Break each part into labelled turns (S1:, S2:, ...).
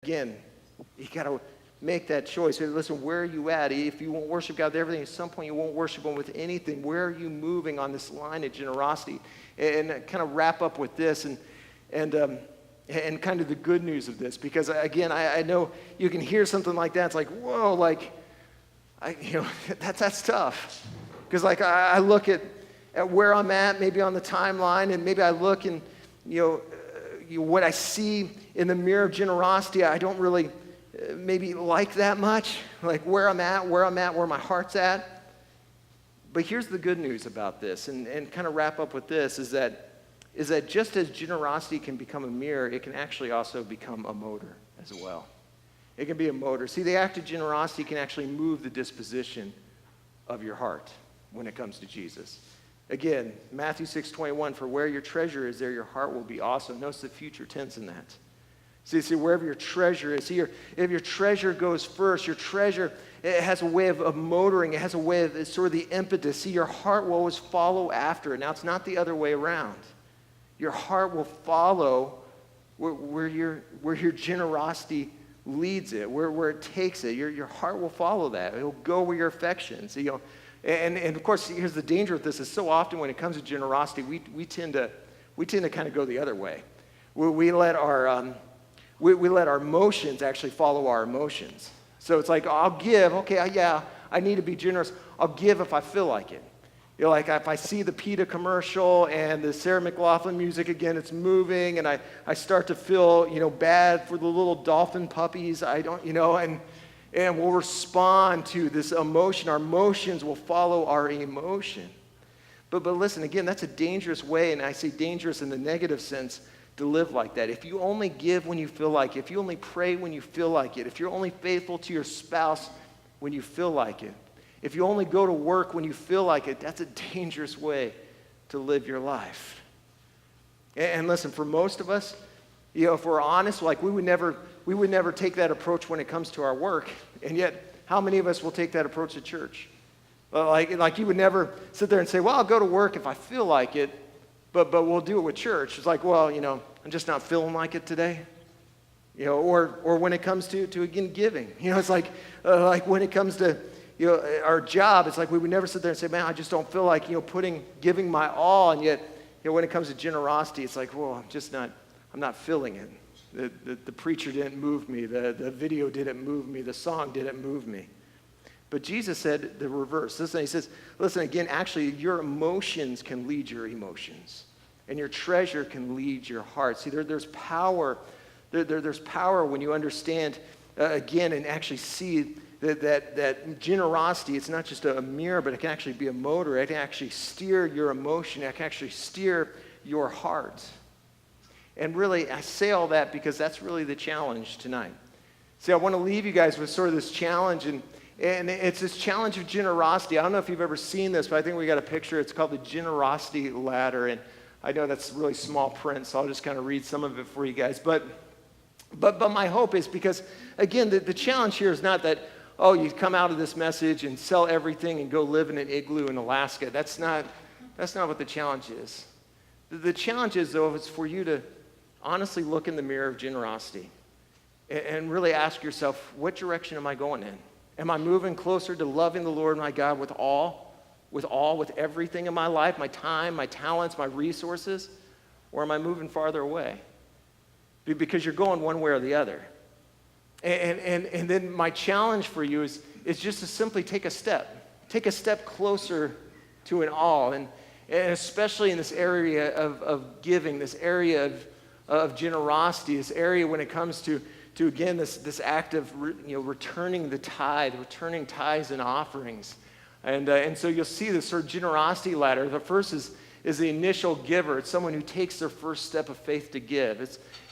S1: Again, you got to make that choice. Hey, listen, where are you at? If you won't worship God with everything, at some point you won't worship Him with anything. Where are you moving on this line of generosity? And kind of wrap up with this and kind of the good news of this, because again, I know you can hear something like that. It's like, whoa, that's tough. Because I look at where I'm at, maybe on the timeline, and maybe I look and what I see in the mirror of generosity, I don't really maybe like that much, like where I'm at, where my heart's at. But here's the good news about this, and kind of wrap up with this, is that just as generosity can become a mirror, it can actually also become a motor as well. It can be a motor. See, the act of generosity can actually move the disposition of your heart when it comes to Jesus. Again, Matthew 6:21, for where your treasure is, there your heart will be also. Notice the future tense in that. See, wherever your treasure is, here, if your treasure goes first, your treasure, it has a way of motoring. It has a way of sort of the impetus. See, your heart will always follow after it. Now, it's not the other way around. Your heart will follow where your generosity leads it, where it takes it. Your heart will follow that. It'll go where your affections. And of course, here's the danger with this: is so often when it comes to generosity, we tend to kind of go the other way. We let our emotions actually follow our emotions. So it's like, I'll give. Okay, I need to be generous. I'll give if I feel like it. Like if I see the PETA commercial and the Sarah McLachlan music again, it's moving, and I start to feel bad for the little dolphin puppies. And we'll respond to this emotion. Our emotions will follow our emotion. But listen, again, that's a dangerous way, and I say dangerous in the negative sense, to live like that. If you only give when you feel like it, if you only pray when you feel like it, if you're only faithful to your spouse when you feel like it, if you only go to work when you feel like it, that's a dangerous way to live your life. And listen, for most of us, if we're honest, we would never take that approach when it comes to our work. And yet, how many of us will take that approach at church? Like you would never sit there and say, well, I'll go to work if I feel like it, but we'll do it with church. It's like, well, I'm just not feeling like it today. Or when it comes to again, giving. It's like when it comes to our job, it's like we would never sit there and say, man, I just don't feel like giving my all. And yet, when it comes to generosity, it's like, well, I'm not feeling it. The preacher didn't move me. The video didn't move me. The song didn't move me. But Jesus said the reverse. Listen, he says, listen, again, actually, your emotions can lead your emotions. And your treasure can lead your heart. See, there's power. There's power when you understand, again, and actually see that generosity, it's not just a mirror, but it can actually be a motor. It can actually steer your emotion. It can actually steer your heart. And really, I say all that because that's really the challenge tonight. See, I want to leave you guys with sort of this challenge, and it's this challenge of generosity. I don't know if you've ever seen this, but I think we got a picture. It's called the Generosity Ladder, and I know that's really small print, so I'll just kind of read some of it for you guys. But my hope is because, again, the challenge here is not that, oh, you come out of this message and sell everything and go live in an igloo in Alaska. That's not what the challenge is. The challenge is, though, is for you to honestly look in the mirror of generosity and really ask yourself, what direction am I going in? Am I moving closer to loving the Lord my God with everything in my life, my time, my talents, my resources? Or am I moving farther away? Because you're going one way or the other. And then my challenge for you is just to simply take a step closer to an all. And especially in this area of giving, this area of generosity, this area when it comes to again, this act of returning the tithe, returning tithes and offerings. And so you'll see this sort of generosity ladder. The first is the initial giver. It's someone who takes their first step of faith to give.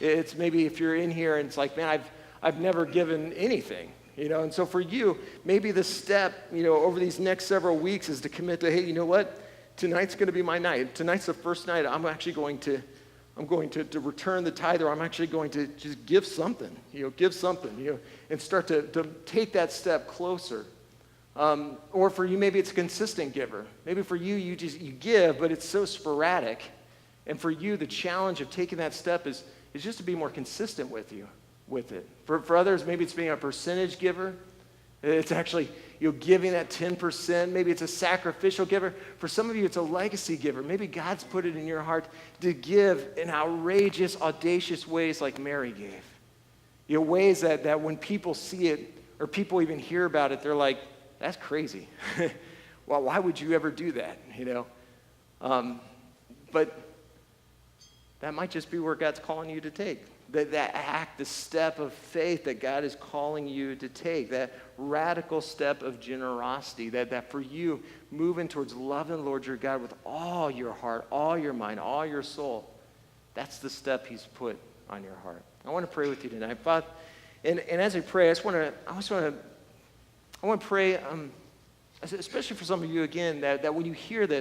S1: It's maybe if you're in here and it's like, man, I've never given anything. And so for you, maybe the step, over these next several weeks is to commit to, hey, you know what? Tonight's going to be my night. Tonight's the first night I'm actually going to return the tithe, or I'm actually going to just give something, and start to take that step closer. Or for you, maybe it's a consistent giver. Maybe for you, you give, but it's so sporadic. And for you, the challenge of taking that step is just to be more consistent with you. with it. For others, maybe it's being a percentage giver. It's actually giving that 10%. Maybe it's a sacrificial giver. For some of you, it's a legacy giver. Maybe God's put it in your heart to give in outrageous, audacious ways like Mary gave. Ways that when people see it or people even hear about it, they're like, that's crazy. Well, why would you ever do that? But that might just be where God's calling you to take. That act, the step of faith that God is calling you to take, that radical step of generosity, that for you, moving towards loving the Lord your God with all your heart, all your mind, all your soul, that's the step he's put on your heart. I want to pray with you tonight. Father, and as I pray, I want to pray, especially for some of you again, that when you hear this,